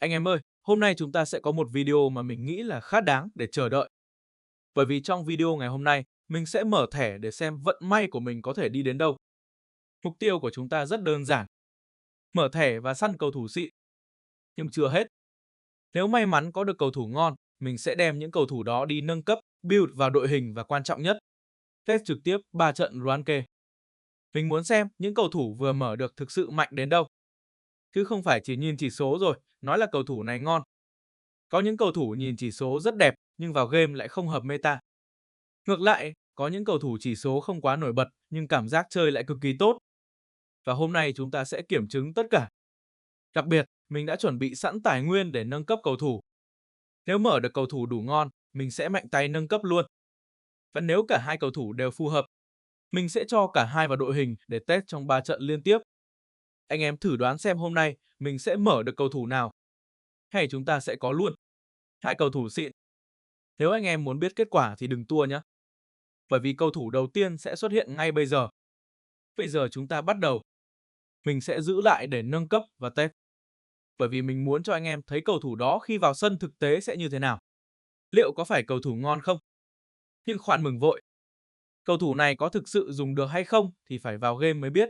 Anh em ơi, hôm nay chúng ta sẽ có một video mà mình nghĩ là khá đáng để chờ đợi. Bởi vì trong video ngày hôm nay, mình sẽ mở thẻ để xem vận may của mình có thể đi đến đâu. Mục tiêu của chúng ta rất đơn giản, mở thẻ và săn cầu thủ xịn. Nhưng chưa hết, nếu may mắn có được cầu thủ ngon, mình sẽ đem những cầu thủ đó đi nâng cấp, build vào đội hình và quan trọng nhất, test trực tiếp 3 trận ranke. Mình muốn xem những cầu thủ vừa mở được thực sự mạnh đến đâu, chứ không phải chỉ nhìn chỉ số rồi, nói là cầu thủ này ngon. Có những cầu thủ nhìn chỉ số rất đẹp nhưng vào game lại không hợp meta. Ngược lại, có những cầu thủ chỉ số không quá nổi bật nhưng cảm giác chơi lại cực kỳ tốt. Và hôm nay chúng ta sẽ kiểm chứng tất cả. Đặc biệt, mình đã chuẩn bị sẵn tài nguyên để nâng cấp cầu thủ. Nếu mở được cầu thủ đủ ngon, mình sẽ mạnh tay nâng cấp luôn. Và nếu cả hai cầu thủ đều phù hợp, mình sẽ cho cả hai vào đội hình để test trong 3 trận liên tiếp. Anh em thử đoán xem hôm nay mình sẽ mở được cầu thủ nào. Hay chúng ta sẽ có luôn hai cầu thủ xịn. Nếu anh em muốn biết kết quả thì đừng tua nhé. Bởi vì cầu thủ đầu tiên sẽ xuất hiện ngay bây giờ. Bây giờ chúng ta bắt đầu. Mình sẽ giữ lại để nâng cấp và test. Bởi vì mình muốn cho anh em thấy cầu thủ đó khi vào sân thực tế sẽ như thế nào. Liệu có phải cầu thủ ngon không? Nhưng khoan mừng vội. Cầu thủ này có thực sự dùng được hay không thì phải vào game mới biết.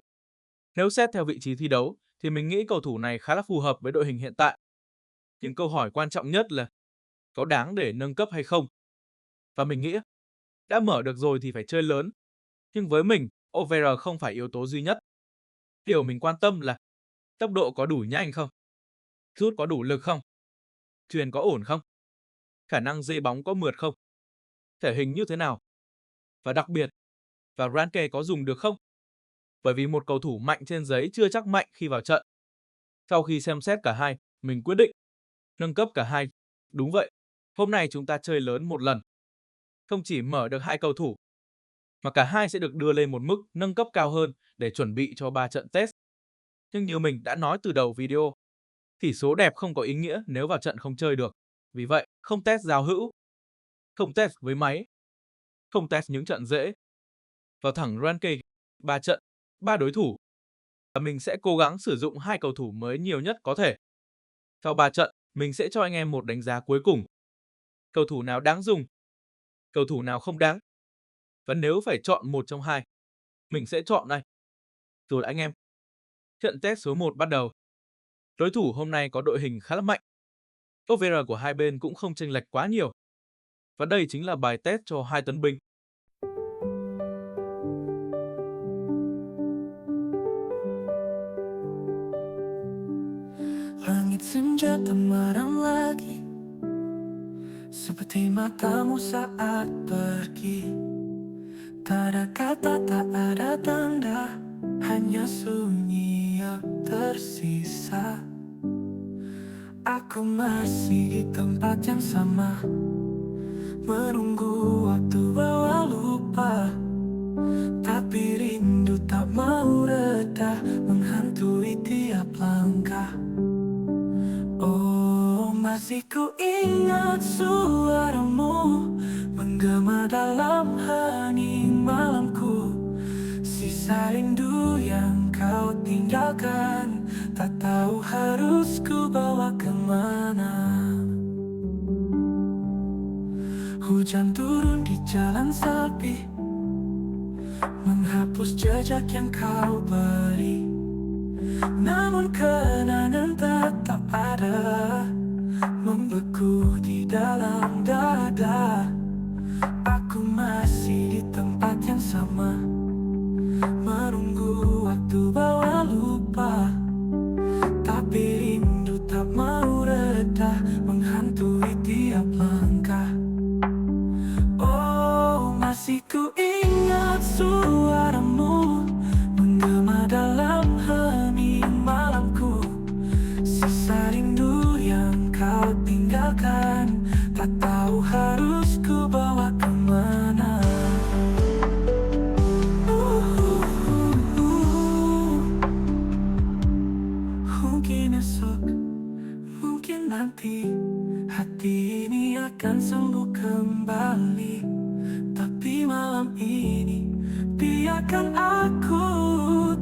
Nếu xét theo vị trí thi đấu thì mình nghĩ cầu thủ này khá là phù hợp với đội hình hiện tại. Nhưng câu hỏi quan trọng nhất là có đáng để nâng cấp hay không? Và mình nghĩ đã mở được rồi thì phải chơi lớn. Nhưng với mình, OVR không phải yếu tố duy nhất. Điều mình quan tâm là tốc độ có đủ nhanh không? Sút có đủ lực không? Chuyền có ổn không? Khả năng dây bóng có mượt không? Thể hình như thế nào? Và đặc biệt, vào ranke có dùng được không? Bởi vì một cầu thủ mạnh trên giấy chưa chắc mạnh khi vào trận. Sau khi xem xét cả hai, mình quyết định nâng cấp cả hai. Đúng vậy, hôm nay chúng ta chơi lớn một lần. Không chỉ mở được hai cầu thủ, mà cả hai sẽ được đưa lên một mức nâng cấp cao hơn để chuẩn bị cho 3 trận test. Nhưng như mình đã nói từ đầu video, tỷ số đẹp không có ý nghĩa nếu vào trận không chơi được. Vì vậy, không test giao hữu, không test với máy, không test những trận dễ. Vào thẳng ranke, 3 trận, 3 đối thủ. Và mình sẽ cố gắng sử dụng hai cầu thủ mới nhiều nhất có thể. Sau 3 trận, mình sẽ cho anh em một đánh giá cuối cùng. Cầu thủ nào đáng dùng, cầu thủ nào không đáng. Và nếu phải chọn một trong hai, mình sẽ chọn này. Rồi anh em, trận test số 1 bắt đầu. Đối thủ hôm nay có đội hình khá là mạnh. OVR của hai bên cũng không chênh lệch quá nhiều. Và đây chính là bài test cho hai tân binh. Langit senja tak malam lagi, seperti matamu saat pergi. Tak ada kata, tak ada tanda, hanya sunyi yang tersisa. Aku masih di tempat yang sama, menunggu waktu bawa lupa. Tapi rindu tak mau reda, menghantui tiap langkah. Oh, masih ku ingat suaramu menggema dalam hening malamku. Sisa rindu yang kau tinggalkan, tak tahu harus ku bawa kemana. Hujan turun di jalan sepi, menghapus jejak yang kau beri. Namun kenangan tetap ada, membeku di dalam dada. Aku masih di tempat yang sama, menunggu waktu bawa lupa. Tapi rindu tak mau reda, menghantui tiap langkah. Oh, masih ku ingat suaramu menggema dalam hening malamku. Sisa rindu yang kau tinggalkan, tak tahu harus ku bawa kemana. Mungkin esok, mungkin nanti, hati ini akan sembuh kembali. Tapi malam ini, biarkan aku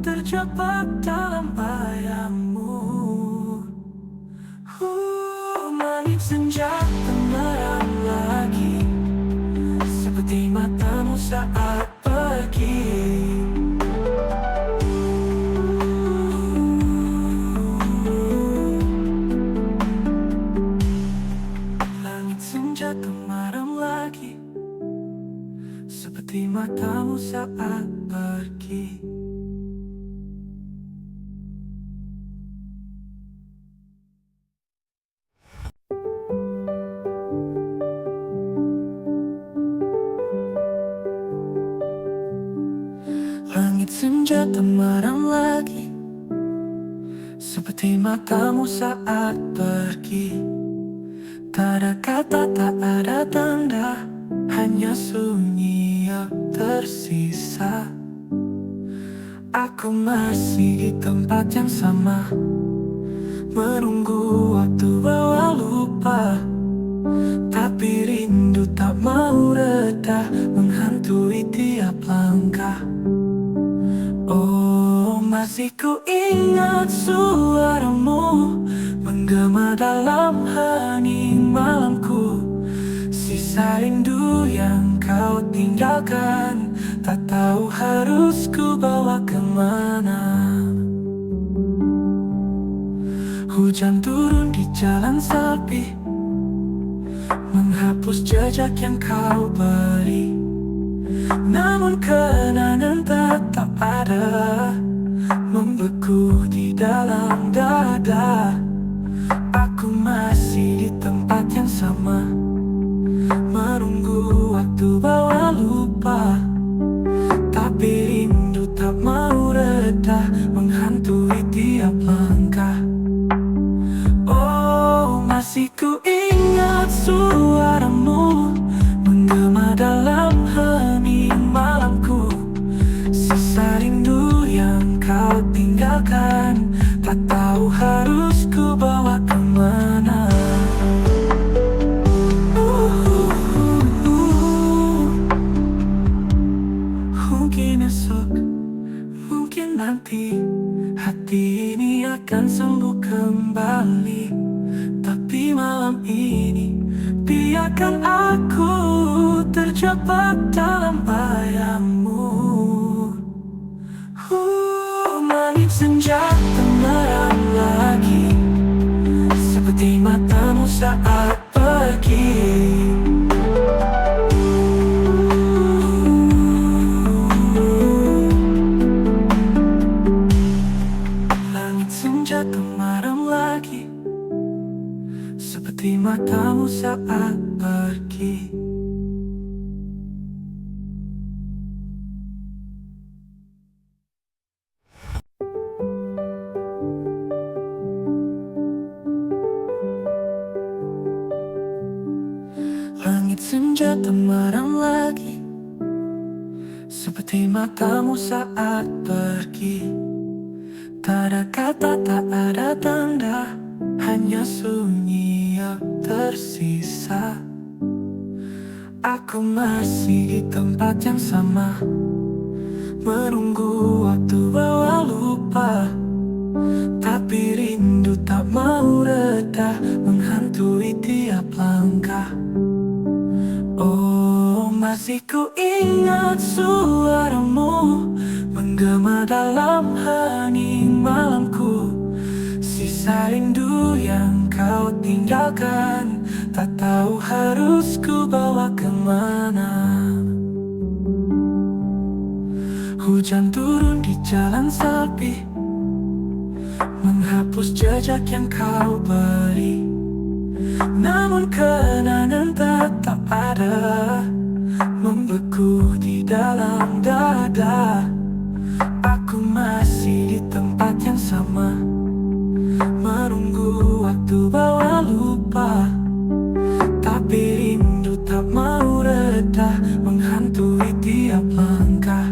terjebak dalam bayangmu. Langit senja meram lagi, seperti matamu saat pergi. Langit senja meram lagi, seperti matamu saat pergi. Langit senja meram lagi, seperti matamu saat pergi. Tak ada kata, tak ada tanda, hanya sunyi yang tersisa. Aku masih di tempat yang sama, menunggu waktu bawa lupa. Tapi rindu tak mau reda, menghantui tiap langkah. Oh, masih ku ingat suaramu menggema dalam hening malamku. Sisa rindu yang kau tinggalkan, tak tahu harus ku bawa kemana. Hujan turun di jalan sepi, menghapus jejak yang kau beri. Namun kenangan tetap ada, membeku di dalam dada. Aku masih di tempat yang sama, menunggu waktu bawa lupa. Tapi rindu tak mau reda, menghantui tiap langkah. Oh, masih ku ingat suaramu menggema dalam hening malamku. Sisa rindu yang kau tinggalkan, tak tahu harus ku bawa kemana. Mungkin esok, mungkin nanti, hati ini akan sembuh kembali. Tapi malam ini, biarkan aku terjebak dalam bayangmu. Langit senja meram lagi, seperti matamu saat pergi. Langit senja meram lagi, seperti matamu saat pergi. Langit senja meram lagi, seperti matamu saat pergi. Tak ada kata, tak ada tanda, hanya sunyi yang tersisa. Aku masih di tempat yang sama, menunggu waktu bawa lupa. Tapi rindu tak mau reda, menghantui tiap langkah. Oh, masih ku ingat suaramu menggema dalam hening malamku. Sisa rindu yang kau tinggalkan, tak tahu harus ku bawa kemana. Hujan turun di jalan sepi, menghapus jejak yang kau beri. Namun kenangan tetap ada, membeku di dalam dada. Aku masih di tempat yang sama, menunggu waktu bawa lupa. Tapi rindu tak mau reda, menghantui tiap langkah.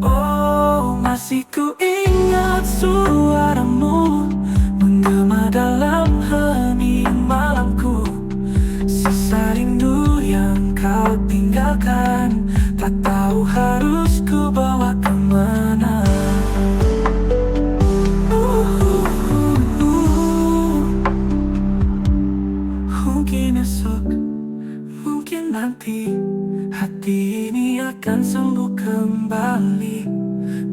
Oh, masih ku ingat suaramu menggema dalam hening malamku. Sisa rindu yang nanti hati ini akan sembuh kembali.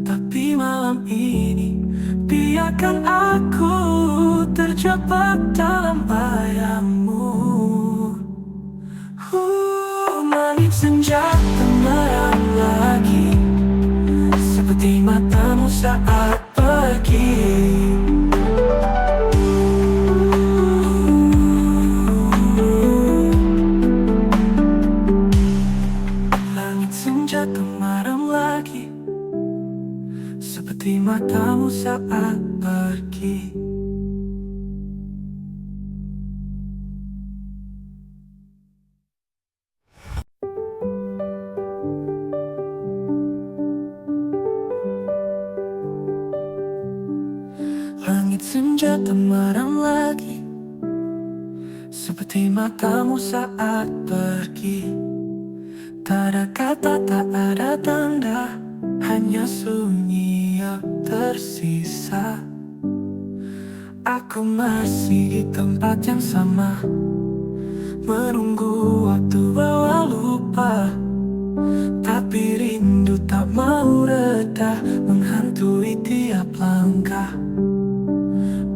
Tapi malam ini biarkan aku terjebak dalam bayangmu. Langit senja meram lagi, seperti matamu saat pergi. Langit senja meram lagi, seperti matamu saat pergi. Langit senja meram lagi, seperti matamu saat pergi. Tak ada kata, tak ada tanda, hanya sunyi yang tersisa. Aku masih di tempat yang sama, menunggu waktu bawa lupa. Tapi rindu tak mau reda, menghantui tiap langkah.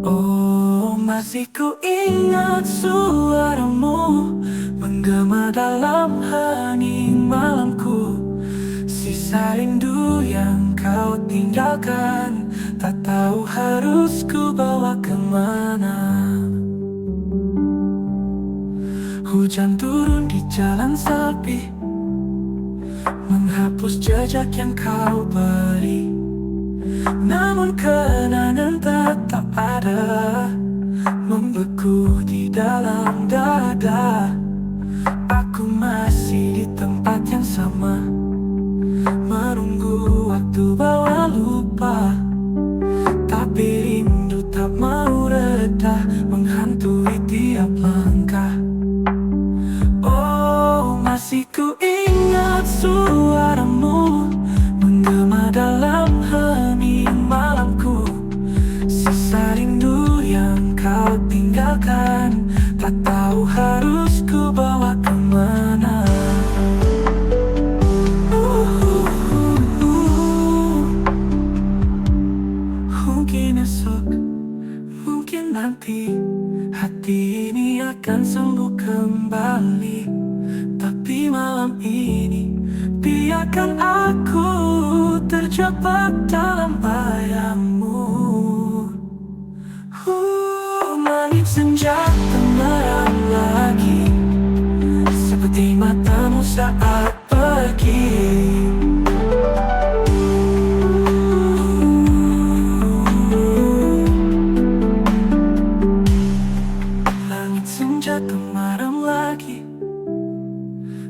Oh, masih ku ingat suaramu menggema dalam hening malamku. Sisa rindu yang kau tinggalkan, tak tahu harus ku bawa kemana. Hujan turun di jalan sepi, menghapus jejak yang kau beri. Namun kenangan tetap ada, membeku di dalam dada. Aku masih di tempat yang sama, menunggu waktu bawa lupa. Tapi rindu tak mau reda, menghantui tiap langkah. Oh, masih ku ingat suaramu menggema dalam hening malamku. Sisa rindu yang kau tinggalkan, tak tahu harus ku bawa kemana. Mungkin esok, mungkin nanti hati ini akan sembuh kembali. Tapi malam ini biarkan aku terjebak dalam bayangmu. Langit senja meram lagi, seperti matamu saat pergi. Langit senja meram lagi,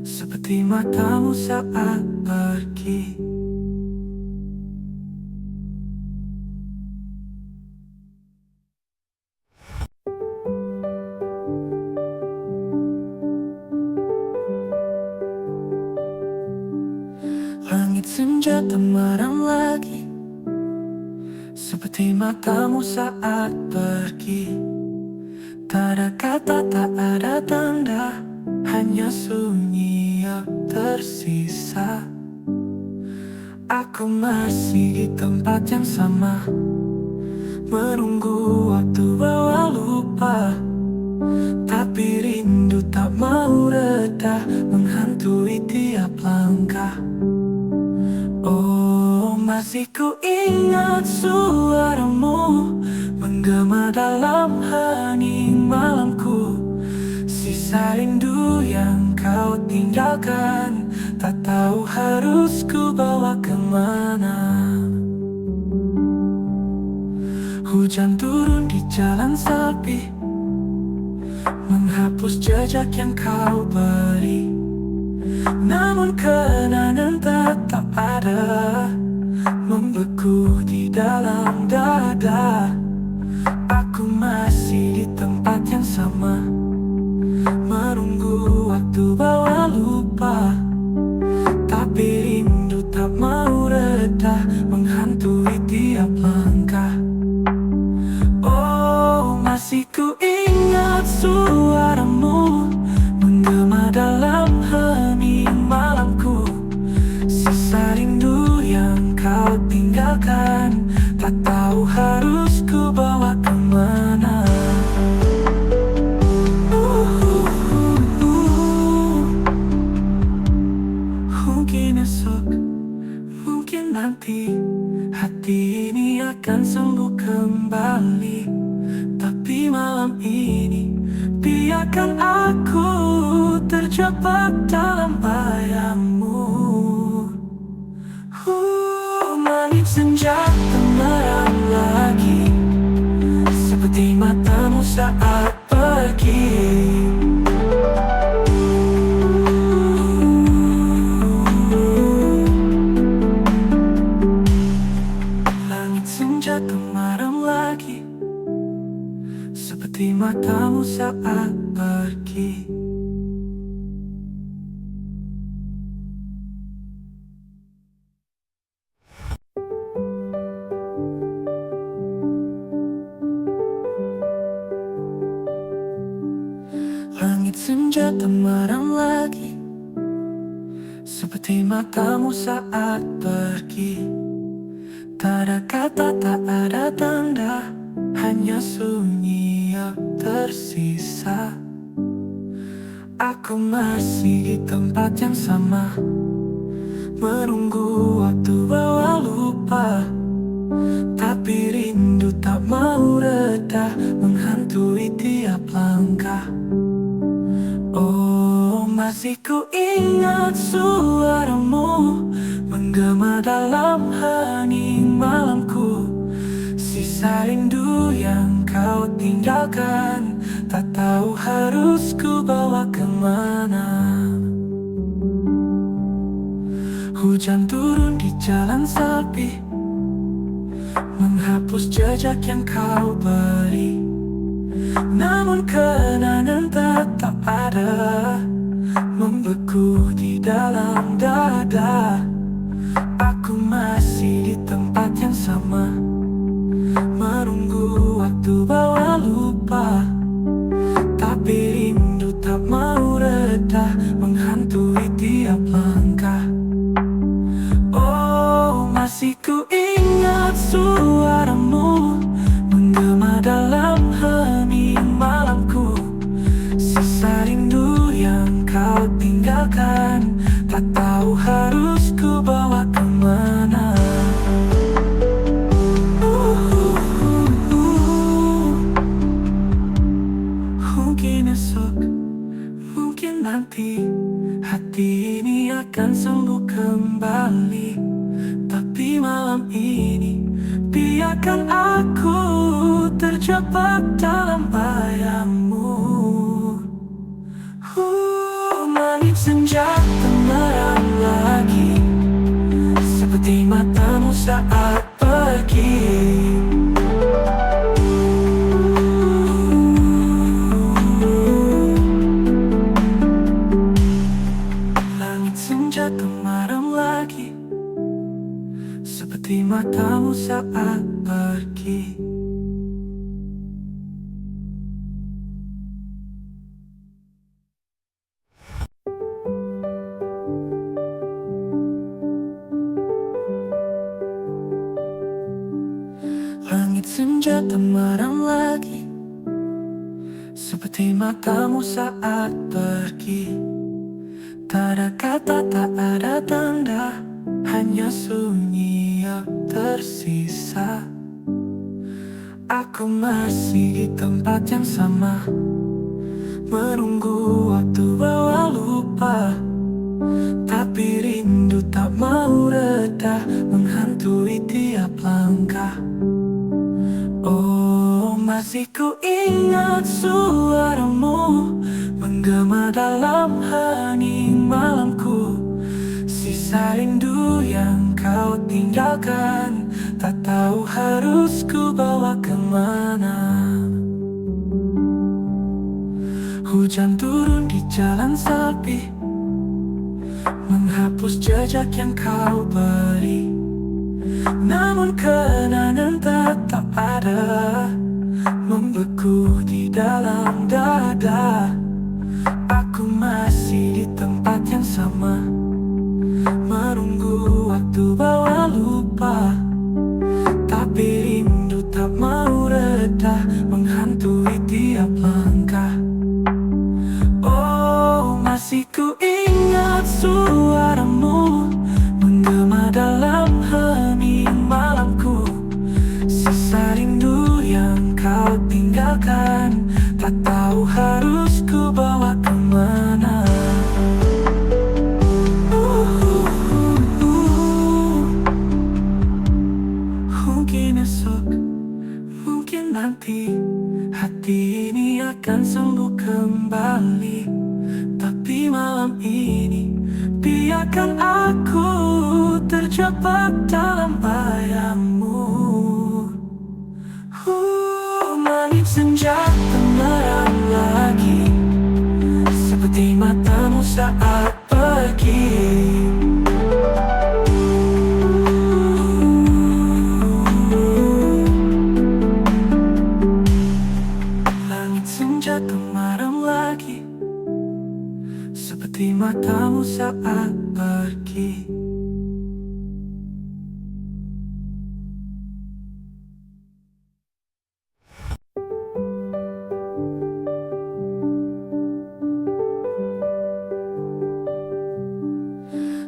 seperti matamu saat pergi. Langit senja meram lagi, seperti matamu saat pergi. Tak ada kata, tak ada tanda, hanya sunyi yang tersisa. Aku masih di tempat yang sama, menunggu waktu bawa lupa. Tapi rindu tak mau reda, menghantui tiap langkah. Oh, masih ku ingat suaramu menggema dalam hening malamku. Sisa rindu yang kau tinggalkan, tak tahu harus ku bawa kemana. Hujan turun di jalan sepi, menghapus jejak yang kau beri. Namun kenangan tetap ada, membeku di dalam dada. Aku masih di tempat yang sama, menunggu waktu bawa lupa. Tapi rindu tak mau reda, menghantui tiap langkah. Oh, masih ku ingat suaramu menggema dalam hening ini, biarkan aku terjebak dalam bayangmu. Langit senja meram lagi, seperti matamu saat pergi. Langit senja meram lagi, seperti matamu saat pergi. Langit senja meram lagi, seperti matamu saat pergi. Tak ada kata, tak ada tanda, hanya sunyi yang tersisa. Aku masih di tempat yang sama, menunggu waktu bawa lupa. Tapi rindu tak mau reda, menghantui tiap langkah. Oh, masih ku ingat suaramu menggema dalam hening malamku. Sisa rindu yang kau tinggalkan, tak tahu harus ku bawa kemana. Hujan turun di jalan sepi, menghapus jejak yang kau beri. Namun kenangan tetap ada, membeku di dalam dada. Aku masih di tempat yang sama, menunggu waktu bawa lupa. Tapi rindu tak mau reda, menghantui tiap langkah. Oh, masih ku ingat suaramu menggema dalam hening malamku. Sisa rindu yang kau tinggalkan, tak tahu harus ku bawa kemana. Mungkin esok, mungkin nanti, hati ini akan sembuh kembali. Tapi malam ini, biarkan aku terjebak dalam bayangmu. Langit senja meram lagi, seperti matamu saat pergi. Langit senja meram lagi, seperti matamu saat pergi. Langit senja meram lagi, seperti matamu saat pergi. Tak ada kata, tak ada tanda, hanya sunyi yang tersisa. Aku masih di tempat yang sama, menunggu waktu bawa lupa. Tapi rindu tak mau reda, menghantui tiap langkah. Oh, masih ku ingat suaramu menggema dalam hening malamku. Sisa rindu yang kau tinggalkan, tak tahu harus ku bawa kemana. Hujan turun di jalan sepi, menghapus jejak yang kau beri. Namun kenangan tetap ada, membeku di dalam dada. Aku masih di tempat yang sama, menunggu waktu bawa lupa. Tapi rindu tak mau reda, menghantui tiap langkah. Oh, masih ku ingat suaramu menggema dalam hening malamku. Sisa rindu yang kau tinggalkan, tak tahu harus ku bawa kemana. Mungkin esok, mungkin nanti, hati ini akan sembuh kembali. Tapi malam ini, biarkan aku terjebak dalam bayangmu. Langit senja menerang lagi, seperti matamu saat pergi. Langit senja menerang lagi, seperti matamu saat pergi.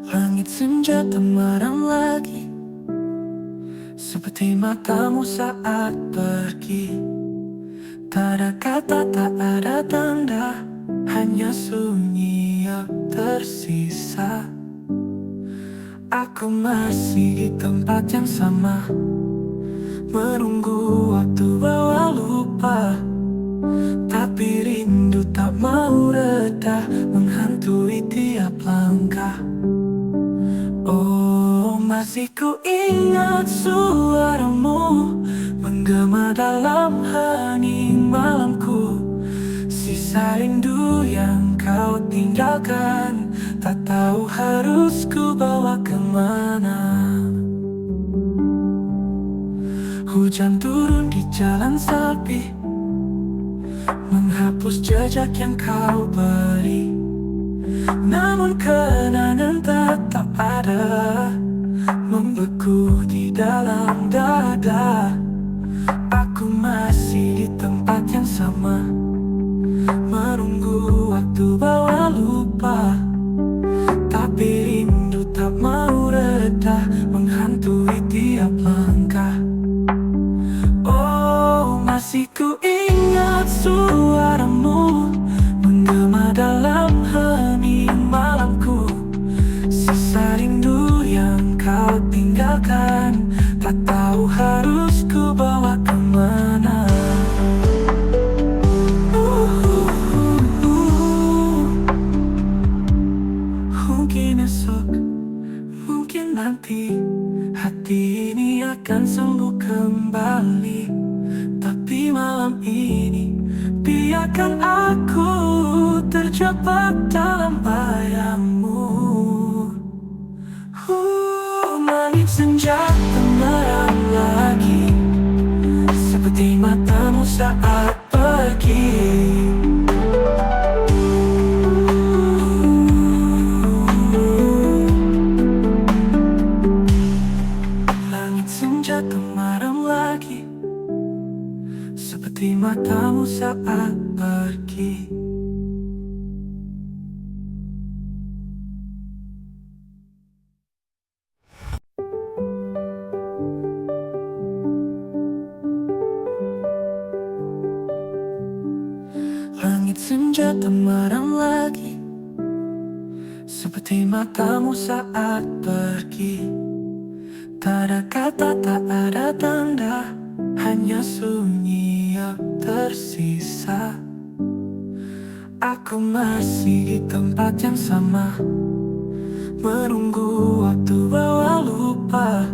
Langit senja menerang lagi, seperti matamu saat pergi. Tak ada kata, tak ada tanda, hanya sunyi yang tersisa. Aku masih di tempat yang sama, menunggu waktu bawa lupa. Tapi rindu tak mau reda, menghantui tiap langkah. Oh, masih ku ingat suaramu menggema dalam hening malamku. Sisa rindu yang kau tinggalkan, tak tahu harus ku bawa kemana. Hujan turun di jalan sepi, menghapus jejak yang kau beri. Namun kenangan tetap ada, membeku di dalam dada. Aku masih di tempat yang sama, menunggu waktu bawa lupa. Tapi rindu tak mau reda, menghantui tiap langkah. Oh, masih ku ingat suaramu menggema dalam hening malamku. Sisa rindu yang kau tinggalkan, tak tahu harus ku bawa kemana. Mungkin esok, mungkin nanti, hati ini akan sembuh kembali. Tapi malam ini, biarkan aku terjebak dalam bayangmu. Langit senja menerang lagi, seperti matamu saat pergi. Langit senja menerang lagi, seperti matamu saat pergi. Langit senja menerang lagi, seperti matamu saat pergi. Tak ada kata, tak ada tanda, hanya sunyi yang tersisa. Aku masih di tempat yang sama, menunggu waktu bawa lupa.